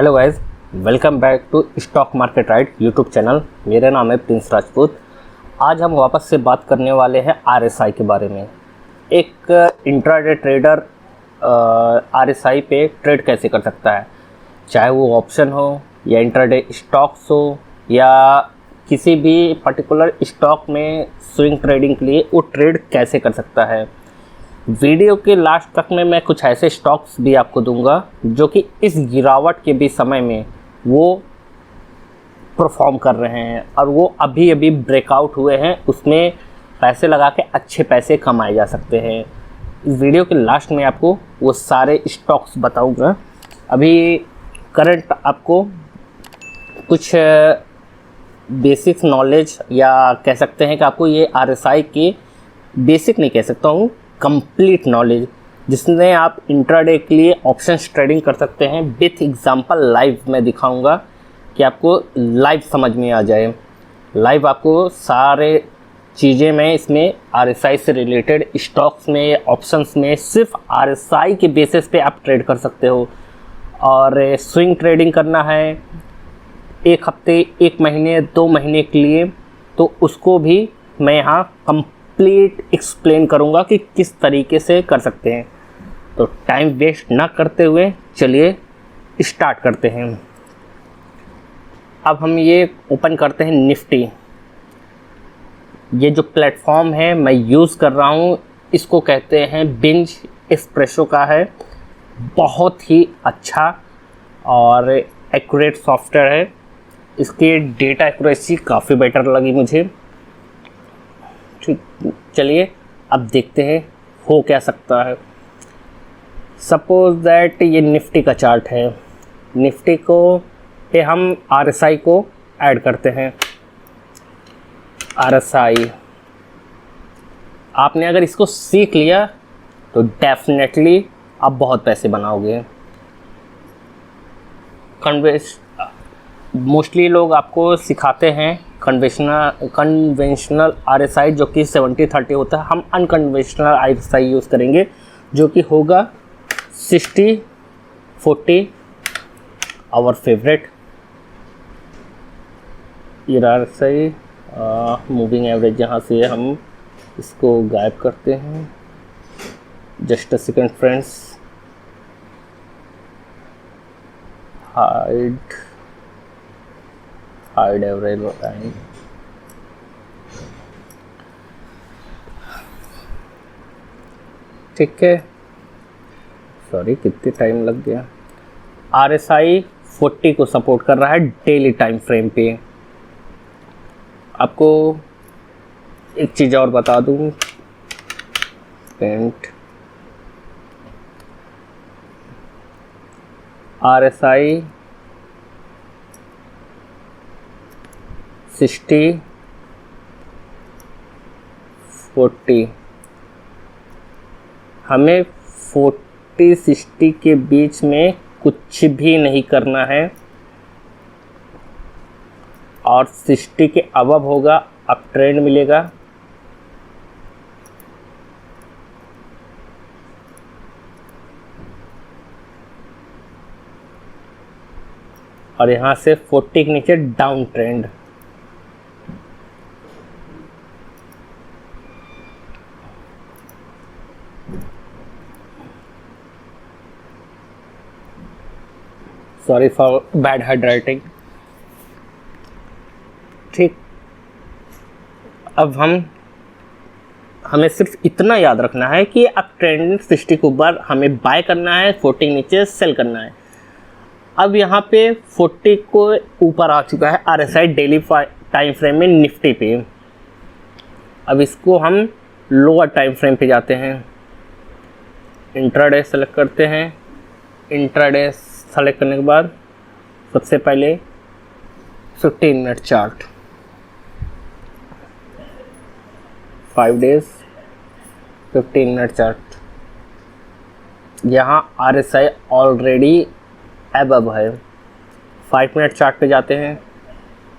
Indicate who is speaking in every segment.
Speaker 1: Hello guys, welcome back to stock market right YouTube channel. मेरा नाम है Prince Rajput. आज हम वापस से बात करने वाले हैं आरएसआई के बारे में। एक इंट्राडे ट्रेडर आरएसआई पे ट्रेड कैसे कर सकता है, चाहे वो ऑप्शन हो या इंट्राडे स्टॉक्स हो या किसी भी पर्टिकुलर स्टॉक में स्विंग ट्रेडिंग के लिए वो ट्रेड कैसे कर सकता है। वीडियो के लास्ट तक में मैं कुछ ऐसे स्टॉक्स भी आपको दूंगा जो कि इस गिरावट के भी समय में वो परफॉर्म कर रहे हैं और वो अभी अभी ब्रेकआउट हुए हैं, उसमें पैसे लगा के अच्छे पैसे कमाए जा सकते हैं। इस वीडियो के लास्ट में आपको वो सारे स्टॉक्स बताऊंगा। अभी करंट आपको कुछ बेसिक नॉलेज या कह सकते हैं कि आपको ये आरएसआई के बेसिक नहीं कह सकता हूँ, कंप्लीट नॉलेज जिसमें आप इंट्राडे के लिए ऑप्शंस ट्रेडिंग कर सकते हैं। विथ एग्जांपल लाइव मैं दिखाऊंगा कि आपको लाइव समझ में आ जाए। लाइव आपको सारे चीज़ें मैं इसमें आरएसआई से रिलेटेड स्टॉक्स में ऑप्शंस में सिर्फ आरएसआई के बेसिस पे आप ट्रेड कर सकते हो। और स्विंग ट्रेडिंग करना है एक हफ्ते, एक महीने, 2 महीने के लिए, तो उसको भी मैं यहाँ कंप्लीट एक्सप्लेन करूँगा कि किस तरीके से कर सकते हैं। तो टाइम वेस्ट ना करते हुए चलिए स्टार्ट करते हैं। अब हम ये ओपन करते हैं निफ्टी। ये जो प्लेटफॉर्म है मैं यूज़ कर रहा हूँ, इसको कहते हैं बिंज एस्प्रेसो का है। बहुत ही अच्छा और एक्यूरेट सॉफ्टवेयर है। इसकी डेटा एक्यूरेसी काफ़ी बेटर लगी मुझे। ठीक, चलिए अब देखते हैं हो क्या सकता है। सपोज दैट ये निफ्टी का चार्ट है। निफ्टी को पे हम आरएसआई को ऐड करते हैं। आरएसआई आपने अगर इसको सीख लिया तो डेफिनेटली आप बहुत पैसे बनाओगे। मोस्टली लोग आपको सिखाते हैं कन्वेंशनल आरएसआई जो कि 70-30 होता है। हम अनकन्वेंशनल आरएसआई यूज़ करेंगे जो कि होगा 60-40, आवर फेवरेट। ये आरएसआई मूविंग एवरेज, यहाँ से हम इसको गायब करते हैं। Just a second friends, hide average बताएं। ठीक है, सॉरी कितने टाइम लग गया। आरएसआई 40 को सपोर्ट कर रहा है डेली टाइम फ्रेम पे। आपको एक चीज़ और बता दूं, आरएसआई 60-40, हमें 40-60 के बीच में कुछ भी नहीं करना है और 60 के अबव होगा अब ट्रेंड मिलेगा। और यहाँ से 40 के नीचे down trend. Sorry for bad handwriting. ठीक, अब हमें सिर्फ इतना याद रखना है कि अब ट्रेंड 60 के ऊपर हमें बाय करना है, 40 के नीचे सेल करना है। अब यहाँ पे 40 को ऊपर आ चुका है आरएसआई डेली टाइम फ्रेम में निफ्टी पे। अब इसको हम लोअर टाइम फ्रेम पे जाते हैं, इंट्राडे सेलेक्ट करते हैं। इंट्राडे सेलेक्ट करने के बाद सबसे पहले 15 minute chart, 5 days 15 minute chart. यहाँ आरएसआई ऑलरेडी अबव है। 5 मिनट चार्ट पे जाते हैं,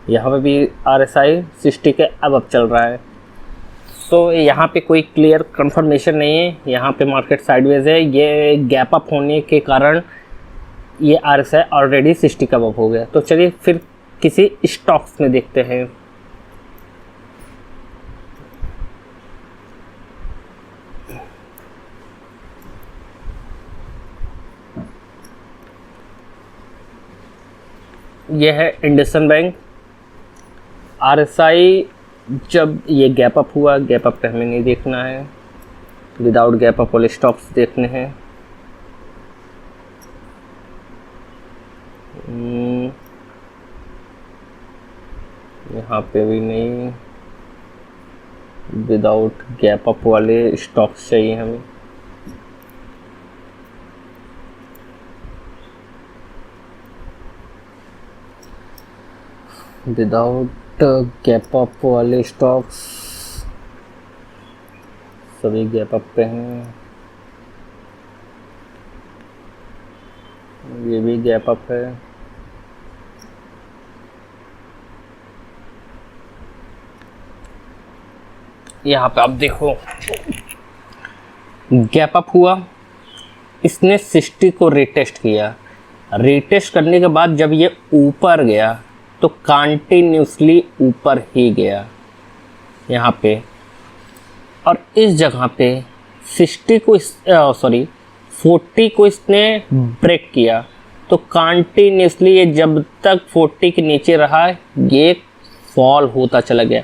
Speaker 1: यहाँ पे भी आरएसआई 60 के अबव चल रहा है। सो यहाँ पे कोई क्लियर कंफर्मेशन नहीं है। यहाँ पे मार्केट साइडवेज है। ये गैप अप होने के कारण ये RSI ऑलरेडी 60 का अबव हो गया। तो चलिए फिर किसी स्टॉक्स में देखते हैं। यह है इंडसन बैंक। RSI जब ये गैप अप हुआ, गैप अप पे हमें नहीं देखना है, विदाउट गैप अप वाले स्टॉक्स देखने हैं। यहाँ पे भी नहीं, विदाउट गैप अप वाले स्टॉक्स चाहिए हमें। विदाउट गैप अप वाले स्टॉक्स सभी गैप अप पे हैं। ये भी गैप अप है। यहाँ पे आप देखो गैप अप हुआ, इसने 60 को रीटेस्ट किया। रीटेस्ट करने के बाद जब ये ऊपर गया तो कंटिन्यूसली ऊपर ही गया यहाँ पे, और इस जगह पे 60 को 40 को इसने ब्रेक किया। तो कंटिन्यूसली ये जब तक 40 के नीचे रहा ये फॉल होता चला गया।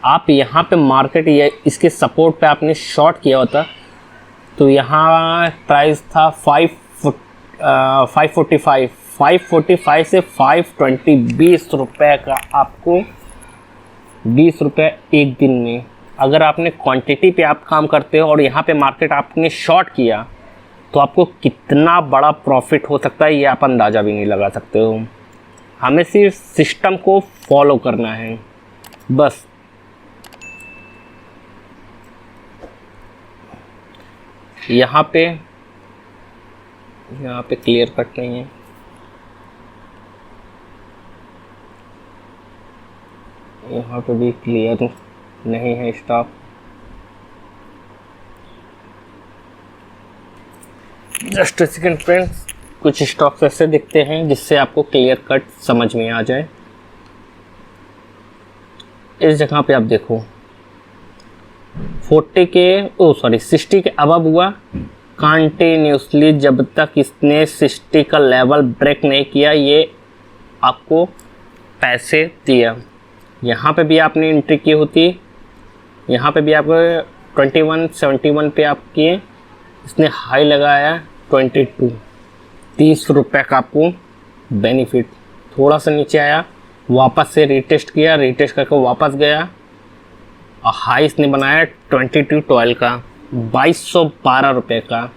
Speaker 1: आप यहाँ पे मार्केट ये इसके सपोर्ट पे आपने शॉर्ट किया होता तो यहाँ प्राइस था 545 से 520, 20 रुपये का आपको, 20 रुपये एक दिन में। अगर आपने क्वांटिटी पे आप काम करते हो और यहाँ पे मार्केट आपने शॉर्ट किया तो आपको कितना बड़ा प्रॉफिट हो सकता है ये आप अंदाज़ा भी नहीं लगा सकते हो। हमें सिर्फ सिस्टम को फॉलो करना है बस। यहाँ पे क्लियर कट नहीं है, यहाँ पे भी क्लियर नहीं है stock. Just a second friends, कुछ स्टॉक्स ऐसे दिखते हैं जिससे आपको क्लियर कट समझ में आ जाए। इस जगह पे आप देखो 60 के अबव हुआ कंटिन्यूसली, जब तक इसने 60 का लेवल ब्रेक नहीं किया ये आपको पैसे दिया। यहाँ पे भी आपने एंट्री की होती, यहाँ पे भी आपको 2171 पे आप किए, इसने हाई लगाया 22, 30 रुपये का आपको बेनिफिट। थोड़ा सा नीचे आया, वापस से रीटेस्ट किया, रीटेस्ट करके वापस गया और हाई इसने बनाया 2212 का, 2212 रुपये का।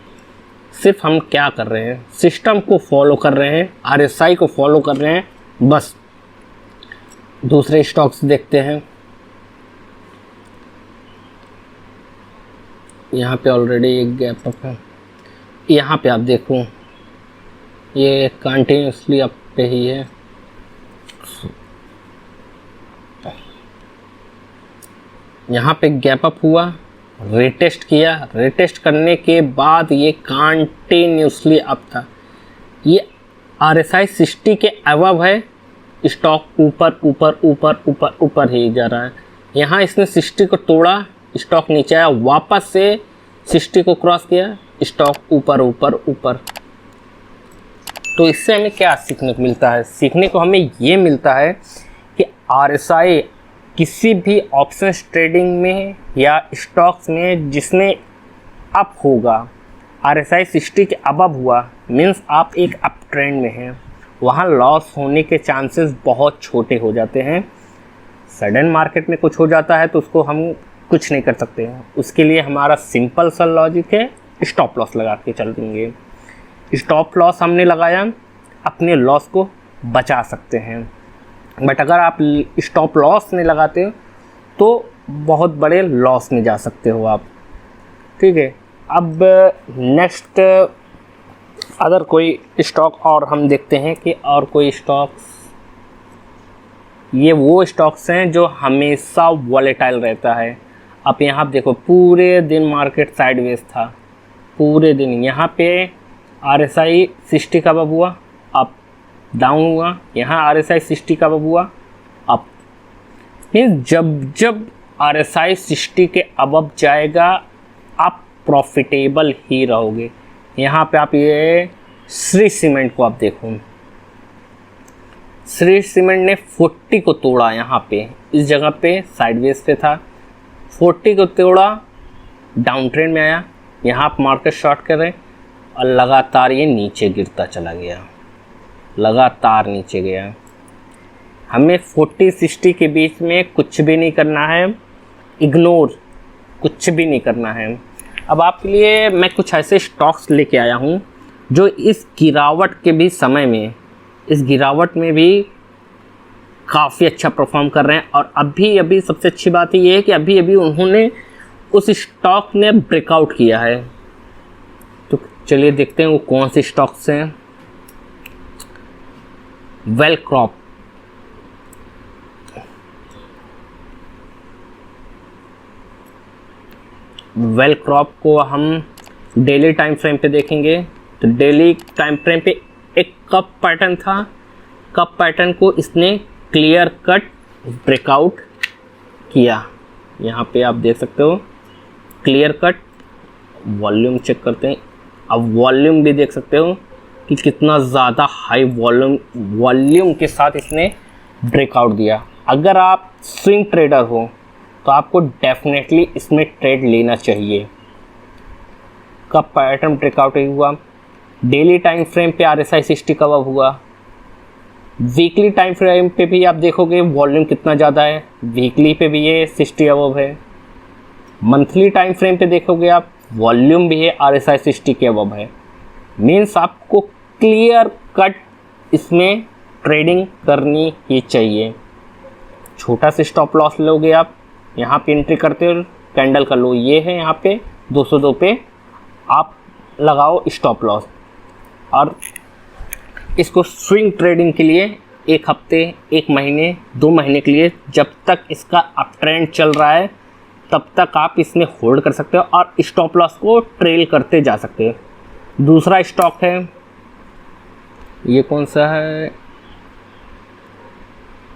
Speaker 1: सिर्फ हम क्या कर रहे हैं, सिस्टम को फॉलो कर रहे हैं, RSI को फॉलो कर रहे हैं बस। दूसरे स्टॉक्स देखते हैं। यहाँ पे ऑलरेडी एक गैप अप है। यहाँ पे आप देखो ये कंटिन्यूसली अप पे ही है। यहाँ पे गैप अप हुआ, रीटेस्ट किया, रीटेस्ट करने के बाद ये कंटिन्यूसली अप था। ये RSI 60 के अबव है, स्टॉक ऊपर ऊपर ऊपर ऊपर ऊपर ही जा रहा है। यहाँ इसने 60 को तोड़ा, स्टॉक नीचे आया, वापस से 60 को क्रॉस किया, स्टॉक ऊपर ऊपर ऊपर। तो इससे हमें क्या सीखने को मिलता है? सीखने को हमें ये मिलता है कि RSI किसी भी ऑप्शंस ट्रेडिंग में या स्टॉक्स में जिसमें अप होगा, RSI 60 के अबव हुआ मीन्स आप एक अप ट्रेंड में हैं, वहाँ लॉस होने के चांसेस बहुत छोटे हो जाते हैं। सडन मार्केट में कुछ हो जाता है तो उसको हम कुछ नहीं कर सकते हैं, उसके लिए हमारा सिंपल सा लॉजिक है, स्टॉप लॉस लगा के चल देंगे। स्टॉप लॉस हमने लगाया, अपने लॉस को बचा सकते हैं। बट अगर आप स्टॉप लॉस नहीं लगाते हो तो बहुत बड़े लॉस में जा सकते हो आप। ठीक है, अब नेक्स्ट अदर कोई स्टॉक और हम देखते हैं कि और कोई स्टॉक्स, ये वो स्टॉक्स हैं जो हमेशा वॉलेटाइल रहता है। अब यहाँ आप देखो पूरे दिन मार्केट साइडवेज था, पूरे दिन। यहाँ पे RSI 60 का अबव हुआ, डाउन हुआ, यहाँ RSI 60 का हुआ अप। मीन्स जब जब RSI 60 के अबव जाएगा आप प्रॉफिटेबल ही रहोगे। यहाँ पे आप ये श्री सीमेंट को आप देखो, श्री सीमेंट ने 40 को तोड़ा, यहाँ पे इस जगह पे साइडवेज पे था, 40 को तोड़ा, डाउन ट्रेंड में आया, यहाँ आप मार्केट शॉर्ट कर रहे हैं और लगातार ये नीचे गिरता चला गया, लगातार नीचे गया। हमें 40-60 के बीच में कुछ भी नहीं करना है, इग्नोर, कुछ भी नहीं करना है। अब आपके लिए मैं कुछ ऐसे स्टॉक्स लेके आया हूँ जो इस गिरावट के भी समय में, इस गिरावट में भी काफ़ी अच्छा परफॉर्म कर रहे हैं। और अभी सबसे अच्छी बात ये है कि अभी उन्होंने उस स्टॉक ने ब्रेकआउट किया है। तो चलिए देखते हैं वो कौन से स्टॉक्स हैं। वेल क्रॉप, वेल क्रॉप को हम डेली टाइम फ्रेम पे देखेंगे तो डेली टाइम फ्रेम पे एक कप पैटर्न था, कप पैटर्न को इसने क्लियर कट ब्रेकआउट किया। यहाँ पे आप देख सकते हो क्लियर कट। वॉल्यूम चेक करते हैं, अब वॉल्यूम भी देख सकते हो कि कितना ज़्यादा हाई वॉल्यूम के साथ इसने ब्रेकआउट दिया। अगर आप स्विंग ट्रेडर हो तो आपको डेफिनेटली इसमें ट्रेड लेना चाहिए। कब पैटर्न ब्रेकआउट हुआ, डेली टाइम फ्रेम पे RSI 60 कब हुआ, वीकली टाइम फ्रेम पे भी आप देखोगे वॉल्यूम कितना ज़्यादा है, वीकली पे भी ये 60 अबव है। मंथली टाइम फ्रेम पे देखोगे आप वॉल्यूम भी है, RSI 60 के अबव है। मीन्स आपको क्लियर कट इसमें ट्रेडिंग करनी ही चाहिए। छोटा सा स्टॉप लॉस लोगे आप, यहाँ पे एंट्री करते हो, कैंडल का लो ये है, यहाँ पे 202 पे आप लगाओ स्टॉप लॉस। और इसको स्विंग ट्रेडिंग के लिए एक हफ्ते, एक महीने, 2 महीने के लिए, जब तक इसका अप ट्रेंड चल रहा है तब तक आप इसमें होल्ड कर सकते हो और स्टॉप लॉस को ट्रेल करते जा सकते हो। दूसरा स्टॉक है, ये कौन सा है,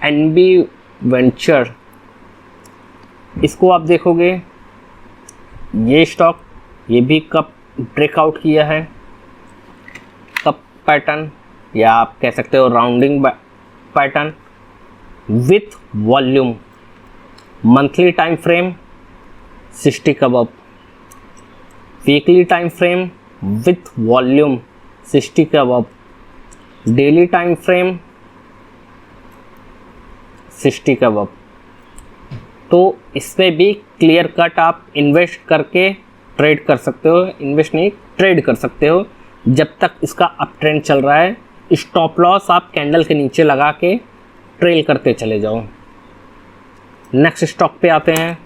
Speaker 1: NB वेंचर। इसको आप देखोगे ये स्टॉक, ये भी कब ब्रेकआउट किया है, कब पैटर्न या आप कह सकते हो rounding pattern with volume. Monthly time frame 60 कब, weekly time frame with volume 60 कब, डेली टाइम फ्रेम 60 कब। तो इसमें भी क्लियर कट आप इन्वेस्ट करके ट्रेड कर सकते हो, इन्वेस्ट नहीं ट्रेड कर सकते हो जब तक इसका अप ट्रेंड चल रहा है। स्टॉप लॉस आप कैंडल के नीचे लगा के ट्रेल करते चले जाओ। नेक्स्ट स्टॉक पे आते हैं,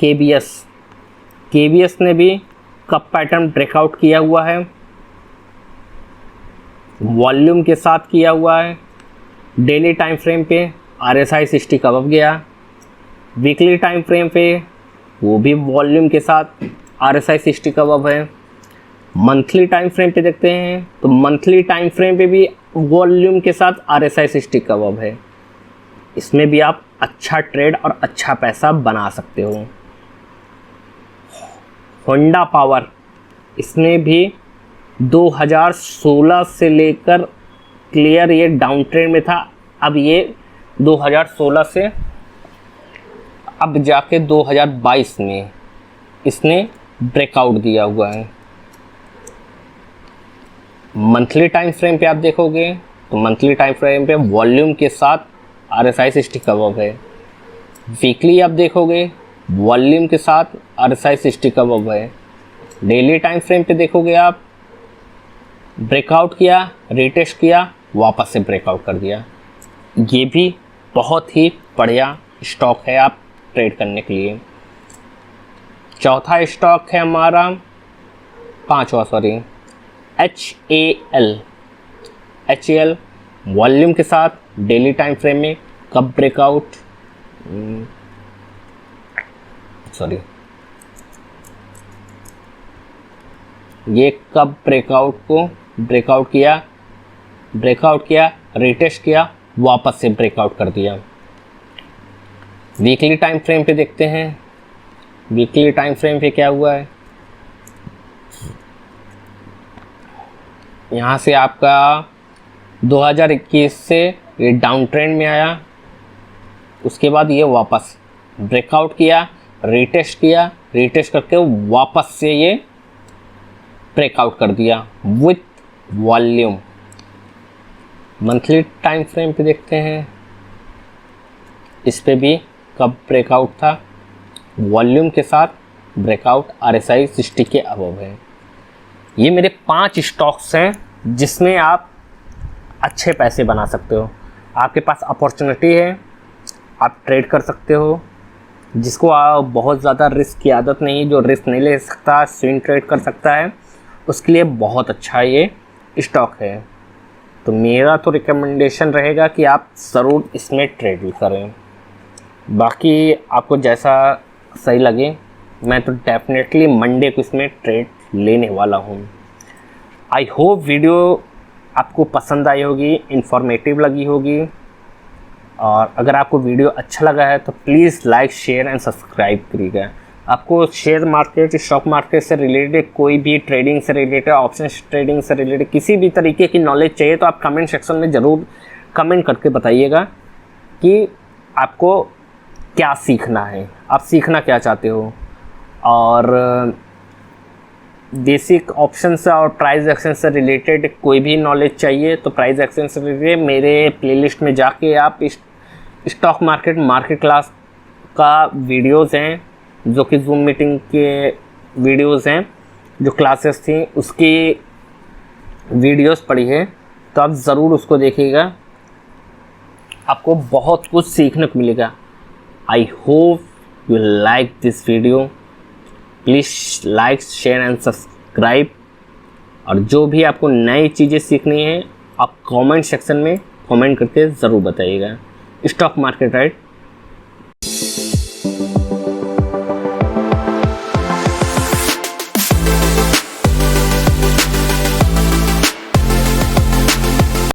Speaker 1: KBS। KBS ने भी कप पैटर्न ब्रेकआउट किया हुआ है, वॉल्यूम के साथ किया हुआ है। डेली टाइम फ्रेम पे RSI 60 कब गया, वीकली टाइम फ्रेम पे वो भी वॉल्यूम के साथ RSI 60 कब है। मंथली टाइम फ्रेम पे देखते हैं तो मंथली टाइम फ्रेम पे भी वॉल्यूम के साथ RSI 60 कब है। इसमें भी आप अच्छा ट्रेड और अच्छा पैसा बना सकते हो। होंडा पावर, इसमें भी 2016 से लेकर क्लियर ये डाउन ट्रेंड में था, अब ये 2016 से अब जाके 2022 में इसने ब्रेकआउट दिया हुआ है। मंथली टाइम फ्रेम पे आप देखोगे तो मंथली टाइम फ्रेम पे वॉल्यूम के साथ RSI 60 कब है। वीकली आप देखोगे वॉल्यूम के साथ RSI 60 कब है। डेली टाइम फ्रेम पे देखोगे आप ब्रेकआउट किया, रिटेस्ट किया, वापस से ब्रेकआउट कर दिया। ये भी बहुत ही बढ़िया स्टॉक है आप ट्रेड करने के लिए। चौथा स्टॉक है हमारा, पांचवा सॉरी, HAL वॉल्यूम के साथ डेली टाइम फ्रेम में कब ब्रेकआउट, सॉरी ये कब ब्रेकआउट किया रीटेस्ट किया, वापस से ब्रेकआउट कर दिया। वीकली टाइम फ्रेम पे देखते हैं, वीकली टाइम फ्रेम पे क्या हुआ है। यहाँ से आपका 2021 से ये डाउन ट्रेंड में आया, उसके बाद ये वापस ब्रेकआउट किया, रीटेस्ट किया, रीटेस्ट करके वापस से ये ब्रेकआउट कर दिया with volume. Monthly time frame पे देखते हैं, इस पे भी कब ब्रेकआउट था, वॉल्यूम के साथ ब्रेकआउट, RSI 60 के अबव है। ये मेरे 5 स्टॉक्स हैं जिसमें आप अच्छे पैसे बना सकते हो। आपके पास अपॉर्चुनिटी है, आप ट्रेड कर सकते हो। जिसको बहुत ज़्यादा रिस्क की आदत नहीं, जो रिस्क नहीं ले सकता, स्विंग ट्रेड कर सकता है, उसके लिए बहुत अच्छा ये स्टॉक है। तो मेरा तो रिकमेंडेशन रहेगा कि आप ज़रूर इसमें ट्रेड करें। बाकी आपको जैसा सही लगे, मैं तो डेफिनेटली मंडे को इसमें ट्रेड लेने वाला हूँ। आई होप वीडियो आपको पसंद आई होगी, इन्फॉर्मेटिव लगी होगी, और अगर आपको वीडियो अच्छा लगा है तो please like, share and subscribe करिएगा। आपको शेयर मार्केट, स्टॉक मार्केट से रिलेटेड, कोई भी ट्रेडिंग से रिलेटेड, ऑप्शन ट्रेडिंग से रिलेटेड किसी भी तरीके की नॉलेज चाहिए तो आप कमेंट सेक्शन में ज़रूर कमेंट करके बताइएगा कि आपको क्या सीखना है, आप सीखना क्या चाहते हो। और बेसिक ऑप्शन से और प्राइस एक्शन से रिलेटेड कोई भी नॉलेज चाहिए तो प्राइस एक्शन से रिलेटेड मेरे प्लेलिस्ट में जाके आप स्टॉक मार्केट क्लास का वीडियोस हैं, जो कि जूम मीटिंग के वीडियोस हैं, जो क्लासेस थी उसकी वीडियोस पड़ी है, तो आप ज़रूर उसको देखिएगा, आपको बहुत कुछ सीखने को मिलेगा। I hope you like this video. Please like, share and subscribe. और जो भी आपको नई चीज़ें सीखनी है आप कमेंट सेक्शन में कमेंट करके ज़रूर बताइएगा। Stock market right